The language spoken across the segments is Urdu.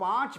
5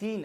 3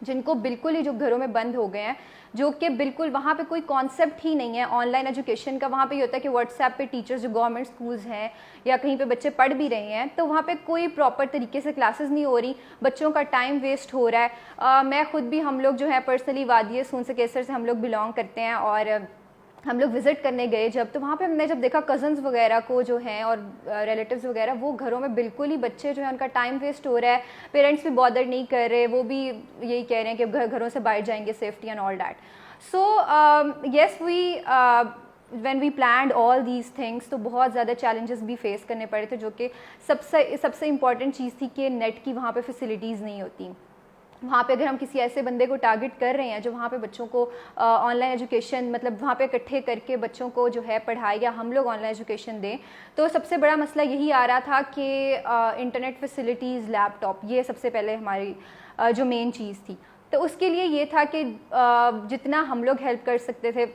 جن کو بالکل ہی جو گھروں میں بند ہو گئے ہیں, جو کہ بالکل وہاں پہ کوئی کانسیپٹ ہی نہیں ہے آن لائن ایجوکیشن کا. وہاں پہ یہ ہوتا ہے کہ واٹس ایپ پہ ٹیچرز جو گورنمنٹ اسکولز ہیں یا کہیں پہ بچے پڑھ بھی رہے ہیں تو وہاں پہ کوئی پراپر طریقے سے کلاسز نہیں ہو رہی, بچوں کا ٹائم ویسٹ ہو رہا ہے. میں خود بھی, ہم لوگ جو ہے پرسنلی وادی سون سے کیسر سے ہم لوگ بلانگ کرتے ہیں, اور ہم لوگ وزٹ کرنے گئے جب, تو وہاں پہ ہم نے جب دیکھا کزنز وغیرہ کو جو ہیں اور ریلیٹیوز وغیرہ, وہ گھروں میں بالکل ہی بچے جو ہیں ان کا ٹائم ویسٹ ہو رہا ہے, پیرنٹس بھی بادر نہیں کر رہے, وہ بھی یہی کہہ رہے ہیں کہ گھروں سے باہر جائیں گے, safety and all that. So yes we when we planned all these things, تو بہت زیادہ چیلنجز بھی فیس کرنے پڑے تھے, جو کہ سب سے امپورٹنٹ چیز تھی کہ نیٹ کی وہاں پہ فیسلٹیز نہیں ہوتی. وہاں پہ اگر ہم کسی ایسے بندے کو ٹارگٹ کر رہے ہیں جو وہاں پہ بچوں کو آن لائن ایجوکیشن, مطلب وہاں پہ اکٹھے کر کے بچوں کو جو ہے پڑھائے یا ہم لوگ آن لائن ایجوکیشن دیں, تو سب سے بڑا مسئلہ یہی آ رہا تھا کہ انٹرنیٹ فیسلٹیز, لیپ ٹاپ, یہ سب سے پہلے ہماری جو مین چیز تھی. تو اس کے لیے یہ تھا کہ جتنا ہم لوگ ہیلپ کر سکتے تھے.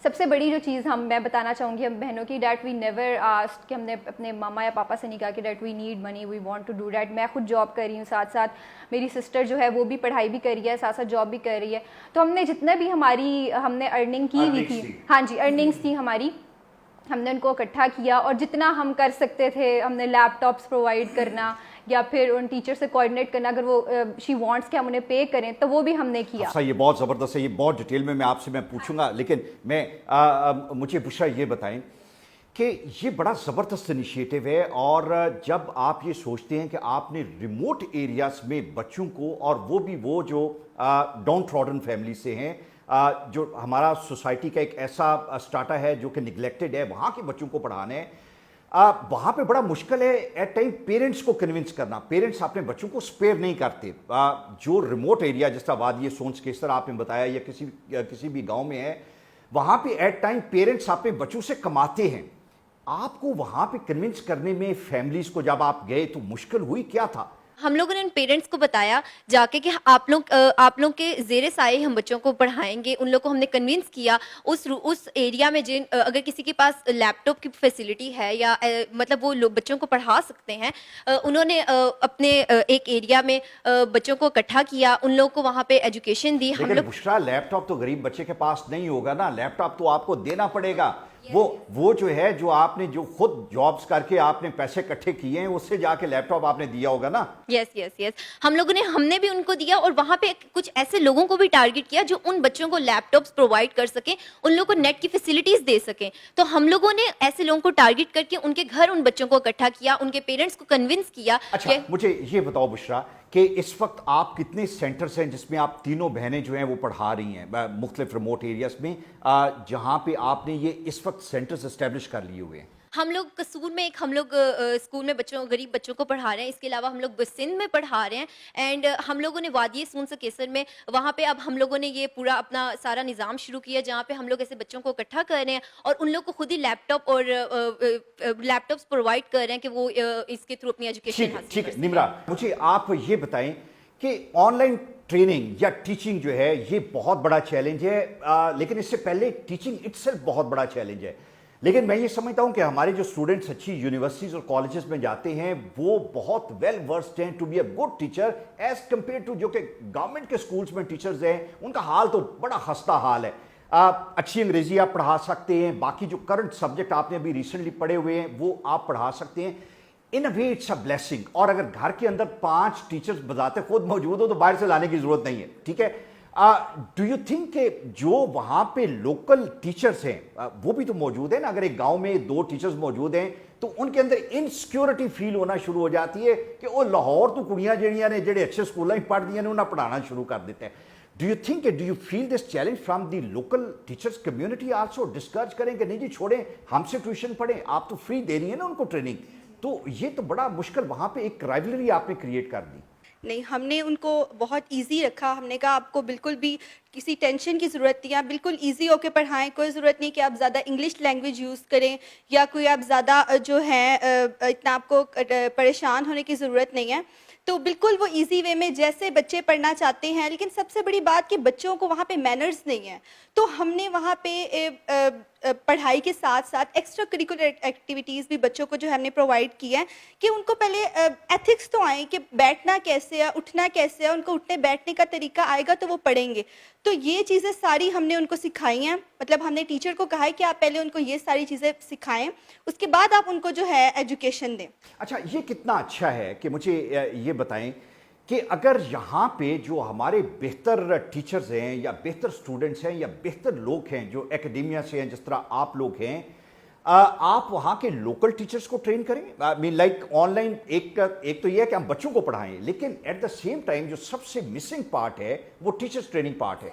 سب سے بڑی جو چیز میں بتانا چاہوں گی ہم بہنوں کی, دیٹ وی نیور آسکڈ, کہ ہم نے اپنے ماما یا پاپا سے نہیں کہا کہ that we need money, we want to do that. میں خود جاب کر رہی ہوں, ساتھ ساتھ میری سسٹر جو ہے وہ بھی پڑھائی بھی کر رہی ہے, ساتھ ساتھ جاب بھی کر رہی ہے. تو ہم نے جتنا بھی ہم نے ارننگ کی ہوئی تھی, ہاں جی ارننگس تھی ہماری, ہم نے ان کو اکٹھا کیا, اور جتنا ہم کر سکتے تھے ہم نے لیپ ٹاپس پرووائڈ کرنا یا پھر ان ٹیچر سے کوآرڈینیٹ کرنا, اگر وہ شی وانٹس کہ ہم انہیں پے کریں تو وہ بھی ہم نے کیا. یہ بہت زبردست ہے, یہ بہت ڈیٹیل میں آپ سے پوچھوں گا, لیکن مجھے بشرا یہ بتائیں کہ یہ بڑا زبردست انیشیٹو ہے, اور جب آپ یہ سوچتے ہیں کہ آپ نے ریموٹ ایریاز میں بچوں کو, اور وہ جو ڈاؤن ٹراڈن فیملی سے ہیں, جو ہمارا سوسائٹی کا ایک ایسا اسٹاٹا ہے جو کہ نگلیکٹڈ ہے, وہاں کے بچوں کو پڑھانا ہے, وہاں پہ بڑا مشکل ہے ایٹ ٹائم پیرنٹس کو کنونس کرنا. پیرنٹس اپنے بچوں کو اسپیئر نہیں کرتے. جو ریموٹ ایریا جس طرح وادی سونس کیسر آپ نے بتایا, یا کسی بھی گاؤں میں ہے, وہاں پہ ایٹ ٹائم پیرنٹس اپنے بچوں سے کماتے ہیں. آپ کو وہاں پہ کنونس کرنے میں فیملیز کو جب آپ گئے تو مشکل ہوئی, کیا تھا؟ ہم لوگوں نے ان پیرنٹس کو بتایا جا کے کہ آپ لوگ کے زیر سائے ہم بچوں کو پڑھائیں گے. ان لوگ کو ہم نے کنونس کیا اس ایریا میں اگر کسی کے پاس لیپ ٹاپ کی فیسلٹی ہے یا مطلب وہ لوگ بچوں کو پڑھا سکتے ہیں, انہوں نے اپنے ایک ایریا میں بچوں کو اکٹھا کیا, ان لوگوں کو وہاں پہ ایجوکیشن دی. ہم لوگ بشرا لیپ ٹاپ تو غریب بچے کے پاس نہیں ہوگا نا, لیپ ٹاپ تو آپ کو دینا پڑے گا. وہ جو ہے, جو آپ نے جو خود جابز کر کے آپ نے پیسے اکٹھے کیے ہیں, اس سے جا کے لیپ ٹاپ آپ نے دیا ہوگا نا. یس ہم نے بھی ان کو دیا, اور وہاں پہ کچھ ایسے لوگوں کو بھی ٹارگٹ کیا جو ان بچوں کو لیپ ٹاپس پرووائڈ کر سکیں, ان لوگوں کو نیٹ کی فیسلٹیز دے سکیں. تو ہم لوگوں نے ایسے لوگوں کو ٹارگٹ کر کے ان کے گھر ان بچوں کو اکٹھا کیا, ان کے پیرنٹس کو کنونس کیا. اچھا مجھے یہ بتاؤ بشرا کہ اس وقت آپ کتنے سینٹرز ہیں جس میں آپ تینوں بہنیں جو ہیں وہ پڑھا رہی ہیں مختلف ریموٹ ایریاز میں, جہاں پہ آپ نے یہ اس وقت سینٹرز اسٹیبلش کر لیے ہوئے ہیں؟ ہم لوگ قصور میں ہم لوگ اسکول میں غریب بچوں کو پڑھا رہے ہیں. اس کے علاوہ ہم لوگ سندھ میں پڑھا رہے ہیں, اینڈ ہم لوگوں نے وادی سون سے کیسر میں, وہاں پہ اب ہم لوگوں نے یہ پورا اپنا سارا نظام شروع کیا, جہاں پہ ہم لوگ ایسے بچوں کو اکٹھا کر رہے ہیں, اور ان لوگ کو خود ہی لیپ ٹاپ اور لیپ ٹاپس پرووائڈ کر رہے ہیں کہ وہ اس کے تھرو اپنی ایجوکیشن حاصل. ٹھیک ہے نمرا, مجھے آپ یہ بتائیں کہ آن لائن ٹریننگ یا ٹیچنگ جو ہے یہ بہت بڑا چیلنج ہے, لیکن اس سے پہلے ٹیچنگ اٹ سیلف بہت بڑا چیلنج ہے. لیکن میں یہ سمجھتا ہوں کہ ہمارے جو اسٹوڈنٹس اچھی یونیورسٹیز اور کالجز میں جاتے ہیں وہ بہت ویل ورسڈ ہیں to be a good teacher as compare to جو کہ گورنمنٹ کے اسکولس میں ٹیچرز ہیں, ان کا حال تو بڑا خستہ حال ہے. اچھی انگریزی آپ پڑھا سکتے ہیں, باقی جو کرنٹ سبجیکٹ آپ نے ابھی ریسنٹلی پڑھے ہوئے ہیں وہ آپ پڑھا سکتے ہیں. ان اے وے اٹس اے بلیسنگ. اور اگر گھر کے اندر 5 ٹیچرز بذات خود موجود ہو تو باہر سے لانے کی ضرورت نہیں ہے, ٹھیک ہے. ڈو یو تھنک کہ جو وہاں پہ لوکل ٹیچرز ہیں وہ بھی تو موجود ہیں نا, اگر ایک گاؤں میں 2 ٹیچرز موجود ہیں تو ان کے اندر انسیکیورٹی فیل ہونا شروع ہو جاتی ہے کہ وہ لاہور تو کڑیاں جڑیاں نے جڑے اچھے اسکولوں میں پڑھ دیا نے انہیں پڑھانا شروع کر دیتے ہیں. Do you feel this challenge from the local teachers community also, discourage کریں کہ نہیں جی چھوڑیں ہم سے ٹیوشن پڑھیں, آپ تو فری دے رہی ہیں نا ان کو ٹریننگ, تو یہ تو بڑا مشکل, وہاں پہ ایک رائیولری آپ نے کریٹ کر دی. نہیں, ہم نے ان کو بہت ایزی رکھا. ہم نے کہا آپ کو بالکل بھی کسی ٹینشن کی ضرورت نہیں ہے, آپ بالکل ایزی ہو کے پڑھائیں. کوئی ضرورت نہیں کہ آپ زیادہ انگلش لینگویج یوز کریں یا کوئی آپ زیادہ جو ہے اتنا آپ کو پریشان ہونے کی ضرورت نہیں ہے. تو بالکل وہ ایزی وے میں جیسے بچے پڑھنا چاہتے ہیں. لیکن سب سے بڑی بات کہ بچوں کو وہاں پہ مینرز نہیں ہیں, تو ہم نے وہاں پہ پڑھائی کے ساتھ ساتھ ایکسٹرا کریکولر ایکٹیویٹیز بھی بچوں کو جو ہم نے پرووائڈ کی ہیں کہ ان کو پہلے ایتھکس تو آئیں کہ بیٹھنا کیسے ہے, اٹھنا کیسے ہے, ان کو اٹھنے بیٹھنے کا طریقہ آئے گا تو وہ پڑھیں گے. تو یہ چیزیں ساری ہم نے ان کو سکھائی ہیں. مطلب ہم نے ٹیچر کو کہا ہے کہ آپ پہلے ان کو یہ ساری چیزیں سکھائیں, اس کے بعد آپ ان کو جو ہے ایجوکیشن دیں. اچھا, یہ کتنا اچھا ہے کہ مجھے یہ بتائیں کہ اگر یہاں پہ جو ہمارے بہتر ٹیچرز ہیں یا بہتر سٹوڈنٹس ہیں یا بہتر لوگ ہیں جو ایکیڈیمیا سے ہیں, جس طرح آپ لوگ ہیں, آپ وہاں کے لوکل ٹیچرز کو ٹرین کریں. لائک آن لائن ایک تو یہ ہے کہ ہم بچوں کو پڑھائیں, لیکن ایٹ دا سیم ٹائم جو سب سے مسنگ پارٹ ہے وہ ٹیچرز ٹریننگ پارٹ ہے.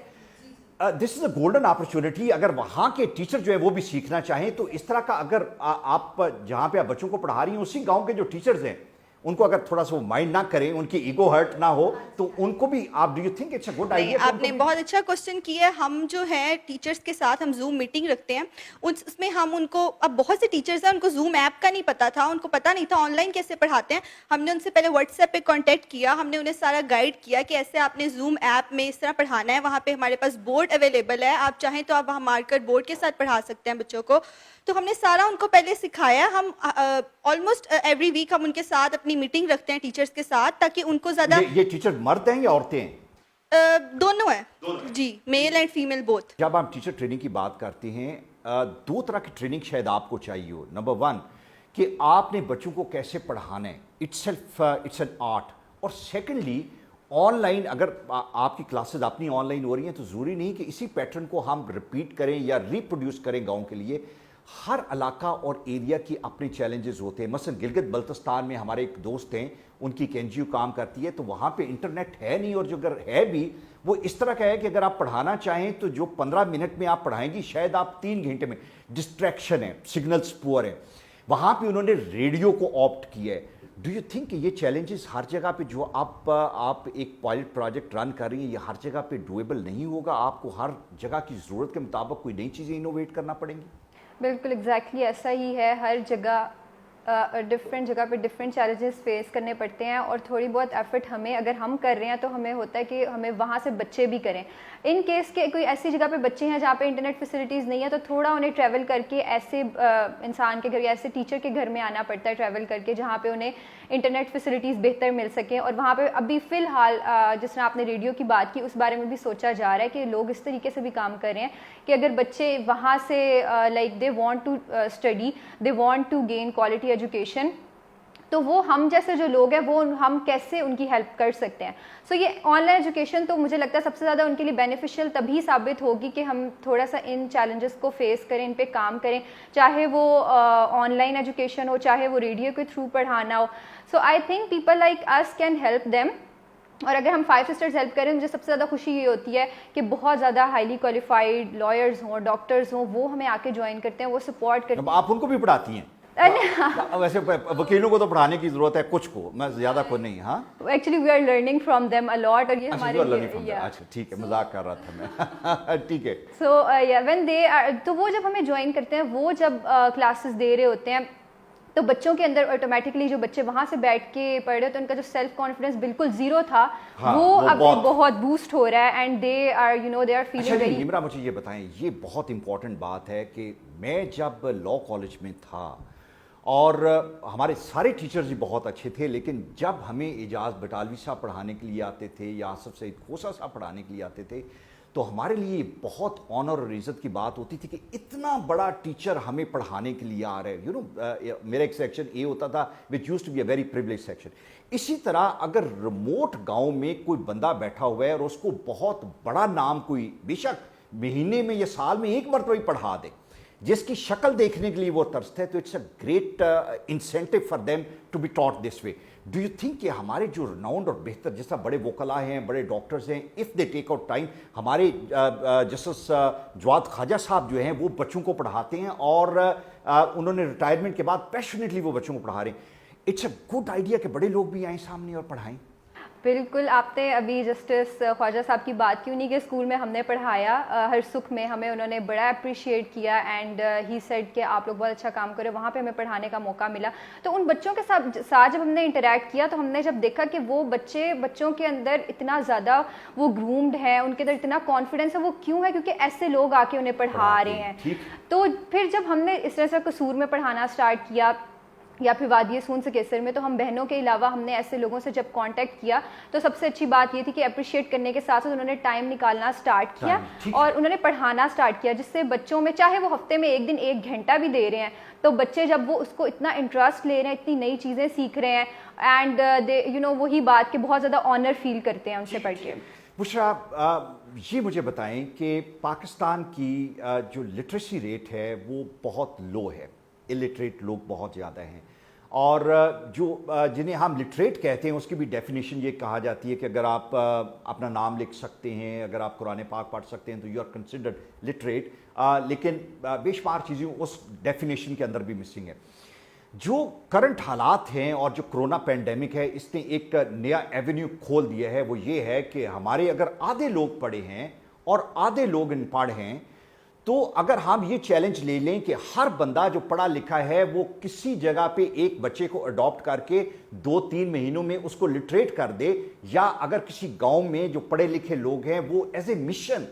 دس از اے گولڈن اپرچونٹی. اگر وہاں کے ٹیچر جو ہے وہ بھی سیکھنا چاہیں تو اس طرح کا, اگر آپ جہاں پہ آپ بچوں کو پڑھا رہی ہیں اسی گاؤں کے جو ٹیچرز ہیں ان کو اگر تھوڑا سا وہ مائنڈ نہ کریں, ان کی ایگو ہرٹ نہ ہو, تو ان کو بھی آپ, do you think it's a good idea? آپ نے بہت اچھا کوشچن کیا ہے. ہم جو ہے ٹیچرز کے ساتھ ہم زوم میٹنگ رکھتے ہیں, اس میں ہم ان کو, اب بہت سے ٹیچرز ہیں ان کو زوم ایپ کا نہیں پتا تھا, ان کو پتا نہیں تھا آن لائن کیسے پڑھاتے ہیں. ہم نے ان سے پہلے واٹس ایپ پہ کانٹیکٹ کیا, ہم نے انہیں سارا گائیڈ کیا کہ ایسے آپ نے زوم ایپ میں اس طرح پڑھانا ہے. وہاں پہ ہمارے پاس بورڈ اویلیبل ہے, آپ چاہیں تو آپ وہاں مارکر بورڈ کے ساتھ پڑھا سکتے ہیں بچوں کو. تو ہم نے سارا ان کو پہلے سکھایا. ہم آلموسٹ ایوری ویک ہم ان کے ساتھ اپنی میٹنگ رکھتے ہیں ٹیچرز کے ساتھ, تاکہ ان کو زیادہ, یہ ٹیچر مرد ہیں یا عورتیں ہیں؟ دونوں ہیں جی, میل اینڈ فیمیل بوتھ. جب آپ ٹیچر ٹریننگ کی بات کرتے ہیں, دو طرح کی ٹریننگ شاید آپ کو چاہیے ہو. نمبر ون کہ آپ نے بچوں کو کیسے پڑھانا ہے, اٹس این آرٹ. اور سیکنڈلی آن لائن, اگر آپ کی کلاسز اپنی آن لائن ہو رہی ہیں تو ضروری نہیں کہ اسی پیٹرن کو ہم رپیٹ کریں یا ریپروڈیوس کریں گاؤں کے لیے. ہر علاقہ اور ایریا کی اپنے چیلنجز ہوتے ہیں. مثلا گلگت بلتستان میں ہمارے ایک دوست ہیں, ان کی ایک NGO کام کرتی ہے, تو وہاں پہ انٹرنیٹ ہے نہیں, اور جو اگر ہے بھی وہ اس طرح کا ہے کہ اگر آپ پڑھانا چاہیں تو جو 15 منٹ میں آپ پڑھائیں گی شاید آپ 3 گھنٹے میں, ڈسٹریکشن ہے, سگنلز پور ہیں. وہاں پہ انہوں نے ریڈیو کو آپٹ کیا ہے. ڈو یو تھنک کہ یہ چیلنجز ہر جگہ پہ جو آپ ایک پائلٹ پروجیکٹ رن کر رہی ہیں یہ ہر جگہ پہ ڈویبل نہیں ہوگا؟ آپ کو ہر جگہ کی ضرورت کے مطابق کوئی نئی چیزیں انوویٹ کرنا پڑیں گی؟ بالکل ایگزیکٹلی ایسا ہی ہے. ہر جگہ ڈفرینٹ جگہ پہ ڈفرینٹ چیلنجز فیس کرنے پڑتے ہیں, اور تھوڑی بہت ایفرٹ ہمیں, اگر ہم کر رہے ہیں تو ہمیں ہوتا ہے کہ ہمیں وہاں سے بچے بھی کریں. ان کیس کے کوئی ایسی جگہ پہ بچے ہیں جہاں پہ انٹرنیٹ فیسلٹیز نہیں ہے, تو تھوڑا انہیں ٹریول کر کے ایسے انسان کے گھر یا ایسے ٹیچر کے گھر میں آنا پڑتا ہے, ٹریول کر کے, جہاں پہ انہیں انٹرنیٹ فیسلٹیز بہتر مل سکیں. اور وہاں پہ ابھی فی الحال جس طرح آپ نے ریڈیو کی بات کی, اس بارے میں بھی سوچا جا رہا ہے کہ لوگ اس طریقے سے بھی کام کر رہے ہیں کہ اگر بچے وہاں سے like they want to study, they want to gain quality education, تو وہ ہم جیسے جو لوگ ہیں وہ ہم کیسے ان کی ہیلپ کر سکتے ہیں. سو یہ آن لائن ایجوکیشن تو مجھے لگتا ہے سب سے زیادہ ان کے لیے بینیفیشیل تبھی ثابت ہوگی کہ ہم تھوڑا سا ان چیلنجز کو فیس کریں, ان پہ کام کریں, چاہے وہ آن لائن ایجوکیشن ہو, چاہے وہ ریڈیو کے تھرو پڑھانا ہو. So I think people like us can help them. اور اگر ہم 5 سسٹرز ہیلپ کریں, مجھے سب سے زیادہ خوشی یہ ہوتی ہے کہ بہت زیادہ ہائیلی کوالیفائڈ لائرز ہوں, ڈاکٹرز ہوں, وہ ہمیں آ کے جوائن کرتے ہیں, وہ سپورٹ کرتے ہیں. آپ ان کو بھی پڑھاتی ہیں؟ ویسے وکیلوں کو تو پڑھانے کی ضرورت ہے, کچھ کو, میں زیادہ کو نہیں. ہاں actually we are learning from them a lot, اور یہ ہمارے اچھا ٹھیک ہے, مذاق کر رہا تھا میں. ٹھیک ہے. سو وین دے تو وہ جب ہمیں جوائن کرتے ہیں, وہ جب کلاسز دے رہے ہوتے ہیں, تو بچوں کے اندر آٹومیٹکلی جو بچے وہاں سے بیٹھ کے پڑھ رہے ہوتے ہیں, ان کا جو سیلف کانفیڈنس بالکل زیرو تھا, وہ اب بہت بوسٹ ہو رہا ہے, and they are they are feeling very. Nimra مجھے یہ بتائیں, یہ بہت امپورٹنٹ بات ہے کہ میں جب لا کالج میں تھا, اور ہمارے سارے ٹیچرز ہی بہت اچھے تھے, لیکن جب ہمیں اعجاز بٹالوی صاحب پڑھانے کے لیے آتے تھے یا آصف سعید کھوسہ صاحب پڑھانے کے لیے آتے تھے, تو ہمارے لیے بہت آنر اور عزت کی بات ہوتی تھی کہ اتنا بڑا ٹیچر ہمیں پڑھانے کے لیے آ رہا ہے. میرا ایک سیکشن اے ہوتا تھا which used to be a very privilege section. اسی طرح اگر ریموٹ گاؤں میں کوئی بندہ بیٹھا ہوا ہے اور اس کو بہت بڑا نام کوئی بے شک مہینے میں یا سال میں ایک مرتبہ پڑھا دے, جس کی شکل دیکھنے کے لیے وہ ترستے ہیں, تو it's a great incentive for them to be taught this way. Do you think کہ ہمارے جو رناؤنڈ اور بہتر جس طرح بڑے وکلاء ہیں, بڑے ڈاکٹرز ہیں, if they take out time, ہمارے جسٹس جواد خواجہ صاحب جو ہیں وہ بچوں کو پڑھاتے ہیں, اور انہوں نے ریٹائرمنٹ کے بعد پیشنیٹلی وہ بچوں کو پڑھا رہے ہیں. اٹس اے گڈ آئیڈیا کہ بڑے لوگ بھی آئیں سامنے اور پڑھائیں. بالکل آپ نے ابھی جسٹس خواجہ صاحب کی بات کی، انہیں کے اسکول میں ہم نے پڑھایا، ہر سکھ میں ہمیں انہوں نے بڑا اپریشیٹ کیا اینڈ ہی سیڈ کہ آپ لوگ بہت اچھا کام کرے، وہاں پہ ہمیں پڑھانے کا موقع ملا. تو ان بچوں کے ساتھ جب ہم نے انٹریکٹ کیا تو ہم نے جب دیکھا کہ وہ بچوں کے اندر اتنا زیادہ وہ گرومڈ ہیں، ان کے اندر اتنا کانفیڈنس ہے، وہ کیوں ہے؟ کیونکہ ایسے لوگ آ کے انہیں پڑھا رہے ہیں. تو پھر جب ہم نے اس طرح سے قصور میں پڑھانا اسٹارٹ کیا یا پھر وادی سون سے کیسر میں، تو ہم بہنوں کے علاوہ ہم نے ایسے لوگوں سے جب کانٹیکٹ کیا تو سب سے اچھی بات یہ تھی کہ اپریشیٹ کرنے کے ساتھ ساتھ انہوں نے ٹائم نکالنا اسٹارٹ کیا اور انہوں نے پڑھانا اسٹارٹ کیا، جس سے بچوں میں چاہے وہ ہفتے میں ایک دن 1 گھنٹہ بھی دے رہے ہیں تو بچے جب وہ اس کو اتنا انٹرسٹ لے رہے ہیں، اتنی نئی چیزیں سیکھ رہے ہیں اینڈ وہی بات کہ بہت زیادہ آنر فیل کرتے ہیں ان سے پڑھ کے. بشرا یہ مجھے بتائیں کہ پاکستان کی جو لٹریسی ریٹ ہے وہ بہت لو ہے، الٹریٹ لوگ بہت زیادہ ہیں، اور جو جنہیں ہم لٹریٹ کہتے ہیں اس کی بھی ڈیفینیشن یہ کہا جاتی ہے کہ اگر آپ اپنا نام لکھ سکتے ہیں، اگر آپ قرآن پاک پڑھ سکتے ہیں تو یو آر کنسیڈرڈ لٹریٹ، لیکن بے شمار چیزیں اس ڈیفینیشن کے اندر بھی مسنگ ہے. جو کرنٹ حالات ہیں اور جو کرونا پینڈیمک ہے، اس نے ایک نیا ایونیو کھول دیا ہے، وہ یہ ہے کہ ہمارے اگر آدھے لوگ پڑھے ہیں اور آدھے لوگ ان پڑھ ہیں، تو اگر ہم یہ چیلنج لے لیں کہ ہر بندہ جو پڑھا لکھا ہے وہ کسی جگہ پہ ایک بچے کو اڈاپٹ کر کے 2-3 مہینوں میں اس کو لٹریٹ کر دے، یا اگر کسی گاؤں میں جو پڑھے لکھے لوگ ہیں وہ ایز اے مشن،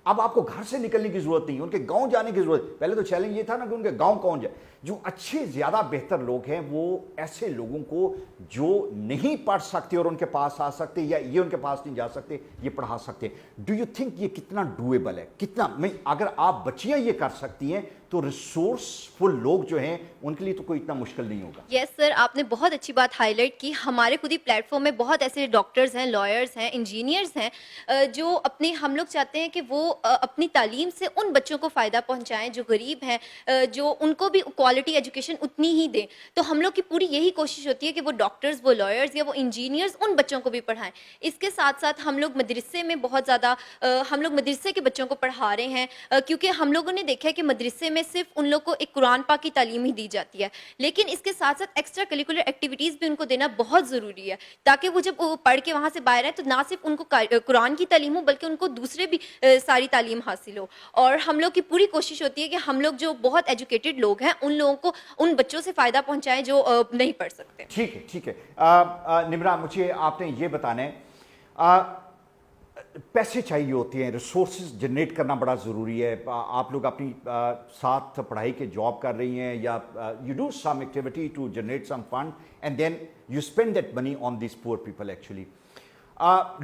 اب آپ کو گھر سے نکلنے کی ضرورت نہیں، ان کے گاؤں جانے کی ضرورت. پہلے تو چیلنج یہ تھا نا کہ ان کے گاؤں کون جائے. جو اچھے زیادہ بہتر لوگ ہیں وہ ایسے لوگوں کو جو نہیں پڑھ سکتے اور ان کے پاس آ سکتے یا یہ ان کے پاس نہیں جا سکتے، یہ پڑھا سکتے. ڈو یو تھنک یہ کتنا ڈویبل ہے؟ کتنا اگر آپ بچیاں یہ کر سکتی ہیں تو ریسورسفل لوگ جو ہیں ان کے لیے تو کوئی اتنا مشکل نہیں ہوگا. یس سر، آپ نے بہت اچھی بات ہائی لائٹ کی. ہمارے خود ہی پلیٹ فارم میں بہت ایسے ڈاکٹرز ہیں، لائرز ہیں، انجینئرز ہیں جو ہم لوگ چاہتے ہیں کہ وہ اپنی تعلیم سے ان بچوں کو فائدہ پہنچائیں جو غریب ہیں، جو ان کو بھی کوالٹی ایجوکیشن اتنی ہی دیں. تو ہم لوگ کی پوری یہی کوشش ہوتی ہے کہ وہ ڈاکٹرز، وہ لائرز یا وہ انجینئرز ان بچوں کو بھی پڑھائیں. اس کے ساتھ ساتھ ہم لوگ مدرسے میں بہت زیادہ ہم لوگ مدرسے کے بچوں کو پڑھا رہے ہیں، کیونکہ ہم لوگوں نے دیکھا ہے کہ مدرسے میں صرف ان لوگ کو ایک قرآن پاک کی تعلیم ہی دی جاتی ہے، لیکن اس کے ساتھ ساتھ ایکسٹرا کریکولر ایکٹیویٹیز بھی ان کو دینا بہت ضروری ہے، تاکہ وہ جب پڑھ کے وہاں سے باہر آئے تو نہ صرف ان کو قرآن کی تعلیم ہو بلکہ ان کو دوسرے بھی ساری تعلیم حاصل ہو. اور ہم لوگ کی پوری کوشش ہوتی ہے کہ ہم لوگ جو بہت ایجوکیٹڈ لوگ ہیں ان لوگوں کو ان بچوں سے فائدہ پہنچائیں جو نہیں پڑھ سکتے. ٹھیک ہے. نمرا مجھے آپ نے یہ بتانا ہے، پیسے چاہیے ہوتے ہیں، ریسورسز جنریٹ کرنا بڑا ضروری ہے. آپ لوگ اپنی ساتھ پڑھائی کے جاب کر رہی ہیں یا you do some activity to generate some fund and then you spend that money on these poor people. Actually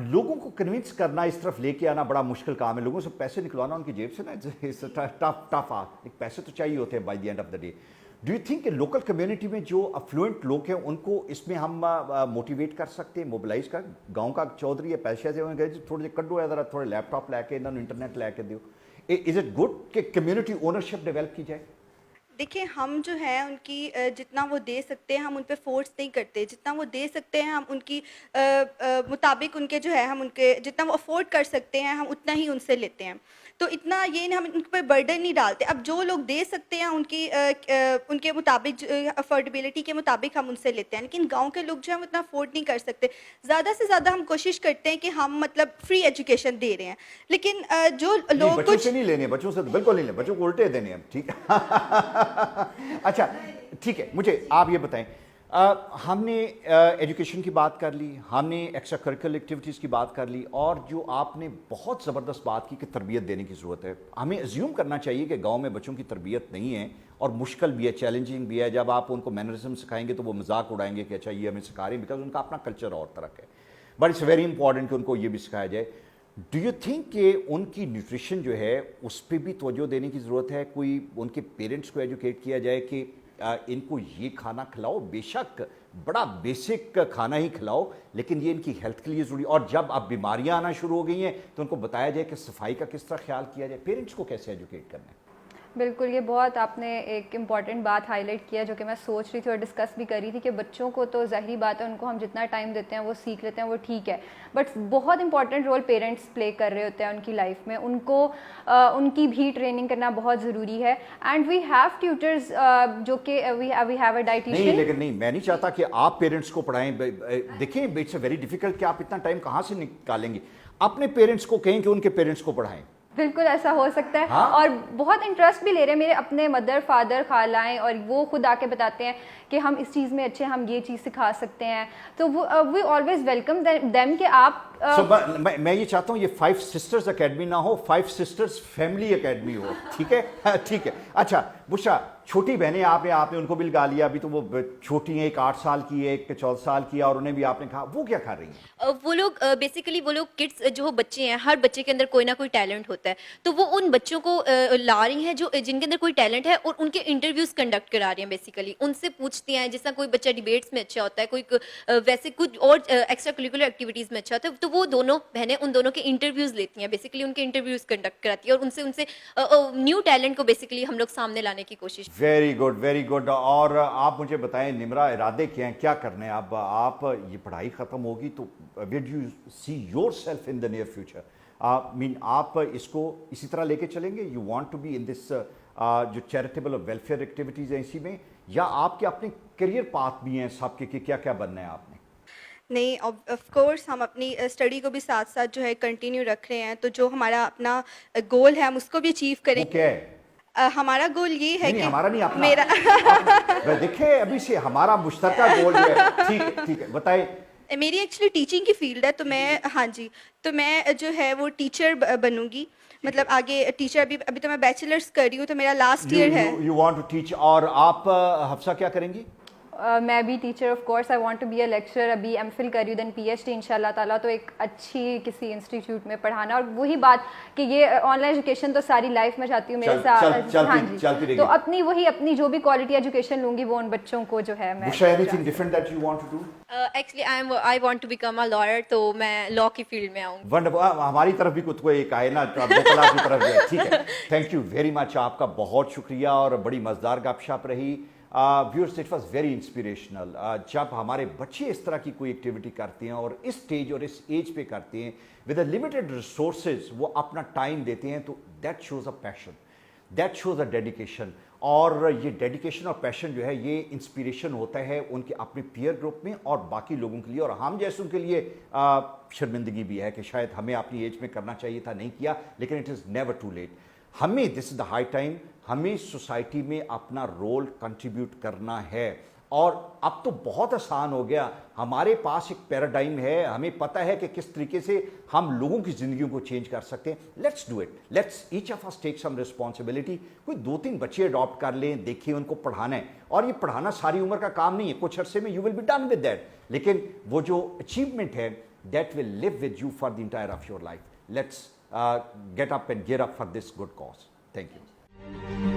لوگوں کو کنونس کرنا، اس طرف لے کے آنا بڑا مشکل کام ہے. لوگوں سے پیسے نکلوانا ان کی جیب سے نا ٹف پیسے تو چاہیے ہوتے ہیں by the end of the day. Do you think کہ لوکل کمیونٹی میں جو افلوئنٹ لوگ ہیں ان کو اس میں ہم موٹیویٹ کر سکتے ہیں، موبلائز کر؟ گاؤں کا چودھری ہے، پیسے سے گئے تھوڑے سے کڈو ہے، ذرا تھوڑے لیپ ٹاپ لے کے انہوں نے انٹرنیٹ لے کے دیو. از اٹ گڈ کہ کمیونٹی اونرشپ ڈیولپ کی جائے؟ دیکھیں ہم جو ہیں ان کی جتنا وہ دے سکتے ہیں ہم ان پہ فورس نہیں کرتے، جتنا وہ دے سکتے ہیں ہم ان کی مطابق ان کے جو ہے ہم ان کے جتنا وہ افورڈ کر سکتے ہیں ہم اتنا ہی ان سے لیتے ہیں. تو اتنا یہ ہم ان پہ برڈن نہیں ڈالتے. اب جو لوگ دے سکتے ہیں ان کے مطابق افورڈیبلٹی کے مطابق ہم ان سے لیتے ہیں، لیکن گاؤں کے لوگ جو ہیں وہ اتنا افورڈ نہیں کر سکتے. زیادہ سے زیادہ ہم کوشش کرتے ہیں کہ ہم مطلب فری ایجوکیشن دے رہے ہیں، لیکن جو لوگ بچوں سے نہیں لینے، بچوں سے بالکل نہیں لینے، بچوں کو الٹے دینے ہیں. ٹھیک ہے. اچھا ٹھیک ہے، مجھے آپ یہ بتائیں، ہم نے ایجوکیشن کی بات کر لی، ہم نے ایکسٹرا کریکولر ایکٹیویٹیز کی بات کر لی، اور جو آپ نے بہت زبردست بات کی کہ تربیت دینے کی ضرورت ہے. ہمیں ایزیوم کرنا چاہیے کہ گاؤں میں بچوں کی تربیت نہیں ہے، اور مشکل بھی ہے، چیلنجنگ بھی ہے. جب آپ ان کو مینرزم سکھائیں گے تو وہ مذاق اڑائیں گے کہ اچھا یہ ہمیں سکھا رہے ہیں، بیکاز ان کا اپنا کلچر اور طرح ہے. بٹ اٹس ویری امپورٹنٹ کہ ان کو یہ بھی سکھایا جائے. ڈو یو تھنک کہ ان کی نیوٹریشن جو ہے اس پہ بھی توجہ دینے کی ضرورت ہے؟ کوئی ان کے پیرنٹس کو ایجوکیٹ کیا جائے کہ ان کو یہ کھانا کھلاؤ، بے شک بڑا بیسک کھانا ہی کھلاؤ، لیکن یہ ان کی ہیلتھ کے لیے ضروری. اور جب اب بیماریاں آنا شروع ہو گئی ہیں تو ان کو بتایا جائے کہ صفائی کا کس طرح خیال کیا جائے. پیرنٹس کو کیسے ایجوکیٹ کرنا ہے؟ بالکل, یہ بہت آپ نے ایک امپورٹنٹ بات ہائی لائٹ کیا جو کہ میں سوچ رہی تھی اور ڈسکس بھی کر رہی تھی کہ بچوں کو تو ظاہری بات ہے ان کو ہم جتنا ٹائم دیتے ہیں وہ سیکھ لیتے ہیں, وہ ٹھیک ہے, بٹ بہت امپورٹنٹ رول پیرنٹس پلے کر رہے ہوتے ہیں ان کی لائف میں, ان کو ان کی بھی ٹریننگ کرنا بہت ضروری ہے. اینڈ وی ہیو ٹیوٹرز جو کہ وی ہیو اے ڈائٹیشین. نہیں, لیکن نہیں, میں نہیں چاہتا کہ آپ پیرنٹس کو پڑھائیں. دیکھیں اٹس اے ویری ڈیفیکلٹ کہ آپ اتنا ٹائم کہاں سے نکالیں گے. اپنے پیرنٹس کو کہیں کہ ان کے پیرنٹس کو پڑھائیں. بالکل ایسا ہو سکتا ہے, اور بہت انٹرسٹ بھی لے رہے ہیں میرے اپنے مدر فادر خالائیں, اور وہ خود آ کے بتاتے ہیں کہ ہم اس چیز میں اچھے, ہم یہ چیز سکھا سکتے ہیں. تو وی آلویز ویلکم دیم کہ آپ میں یہ چاہتا ہوں یہ 5 سسٹرز اکیڈمی نہ ہو, 5 سسٹرز فیملی اکیڈمی ہو. ٹھیک ہے, ٹھیک ہے. اچھا بشرا, چھوٹی بہنیں آپ نے ان کو بھی لگا لیا, ابھی تو وہ چھوٹی ہیں, ایک 8 سال کی ہے, ایک 14 سال کی ہے, اور انہیں بھی آپ نے کہا, وہ کیا کر رہی ہیں؟ وہ لوگ بیسیکلی وہ لوگ کڈس جو بچے ہیں, ہر بچے کے اندر کوئی نہ کوئی ٹیلنٹ ہوتا ہے, تو وہ ان بچوں کو لا رہی ہیں جو جن کے اندر کوئی ٹیلنٹ ہے, اور ان کے انٹرویوز کنڈکٹ کرا رہی ہیں. بیسیکلی ان سے پوچھتی ہیں, جس طرح کوئی بچہ ڈیبیٹس میں اچھا ہوتا ہے, کوئی ویسے کچھ اور ایکسٹرا کریکولر ایکٹیویٹیز میں اچھا ہوتا ہے, تو وہ دونوں بہنیں ان دونوں کے انٹرویوز لیتی ہیں, بیسیکلی ان کے انٹرویوز کنڈکٹ کراتی ہے, اور ان سے نیو ٹیلنٹ کو بیسیکلی ہم لوگ سامنے لانے کی کوشش. Very good, very good. اور آپ مجھے بتائیں نمرا, ارادے کیا ہیں, کیا کرنے ہیں اب؟ آپ یہ پڑھائی ختم ہوگی تو where do you see yourself in the near future? آپ اس کو اسی طرح لے کے چلیں گے؟ You want to be in this جو چیریٹیبل اور ویلفیئر ایکٹیویٹیز ہیں اسی میں, یا آپ کے اپنے کیریئر پاتھ بھی ہیں سب کے کہ کیا کیا بننا ہے آپ نے؟ نہیں, آف کورس ہم اپنی اسٹڈی کو بھی ساتھ ساتھ جو ہے کنٹینیو رکھ رہے ہیں, تو جو ہمارا اپنا گول ہے ہم اس کو بھی اچیو کریں. وہ کیا ہے؟ ہمارا گول یہ ہے کہ ہمارا نہیں, اپنا. میرا دیکھیں ابھی سے ہمارا مشترکہ گول جو ہے. ٹھیک ہے, ٹھیک ہے, بتائیں. میری ایکچولی ٹیچنگ کی فیلڈ ہے, تو میں ہاں جی, تو میں جو ہے وہ ٹیچر بنوں گی, مطلب آگے ٹیچر. ابھی تو میں بیچلرس کر رہی ہوں, تو میرا لاسٹ ایئر ہے. You want to teach. اور آپ حفصہ کیا کریں گی؟ میں بھی teacher of course, I want to be a lecturer. ابھی ایم فل کر رہی ہوں, دین پی ایچ ڈی ان شاء اللہ تعالیٰ, تو ایک اچھی کسی انسٹیٹیوٹ میں پڑھانا. اور وہی بات کہ یہ آن لائن ایجوکیشن تو ساری لائف میں چاہتی ہوں میرے ساتھ. ہاں جی, تو اپنی جو بھی کوالٹی ایجوکیشن لوں گی وہ ان بچوں کو جو ہے. میں anything different that you want to do? Actually I want to become a lawyer, تو میں لاء کی فیلڈ میں آؤں گی. ونڈرفل. ہماری طرف بھی خود کو ایک آئے نا بوکلا کی طرف جو ہے. ٹھیک ہے, تھینک یو ویری مچ, آپ کا بہت شکریہ, اور بڑی مزیدار گپ شپ رہی. Viewers, it was very inspirational. جب ہمارے بچے اس طرح کی کوئی ایکٹیویٹی کرتے ہیں, اور اس اسٹیج اور اس ایج پہ کرتے ہیں ود اے لمیٹڈ ریسورسز, وہ اپنا ٹائم دیتے ہیں, تو that shows a passion, that shows a dedication. اور یہ ڈیڈیکیشن اور پیشن جو ہے یہ انسپریشن ہوتا ہے ان کے اپنے پیئر گروپ میں اور باقی لوگوں کے لیے, اور ہم جیسوں کے لیے شرمندگی بھی ہے کہ شاید ہمیں اپنی ایج میں کرنا چاہیے تھا, نہیں کیا, لیکن it is never too late. ہمیں this is the high time, ہمیں سوسائٹی میں اپنا رول کنٹریبیوٹ کرنا ہے. اور اب تو بہت آسان ہو گیا, ہمارے پاس ایک پیراڈائم ہے, ہمیں پتہ ہے کہ کس طریقے سے ہم لوگوں کی زندگیوں کو چینج کر سکتے ہیں. Let's do it, let's each of us take some responsibility. کوئی 2-3 بچے اڈاپٹ کر لیں, دیکھیں ان کو پڑھانا ہے, اور یہ پڑھانا ساری عمر کا کام نہیں ہے, کچھ عرصے میں you will be done with that, لیکن وہ جو اچیومنٹ ہے that will live with you for the entire of your life. Let's get up and gear up for this good cause. Thank you.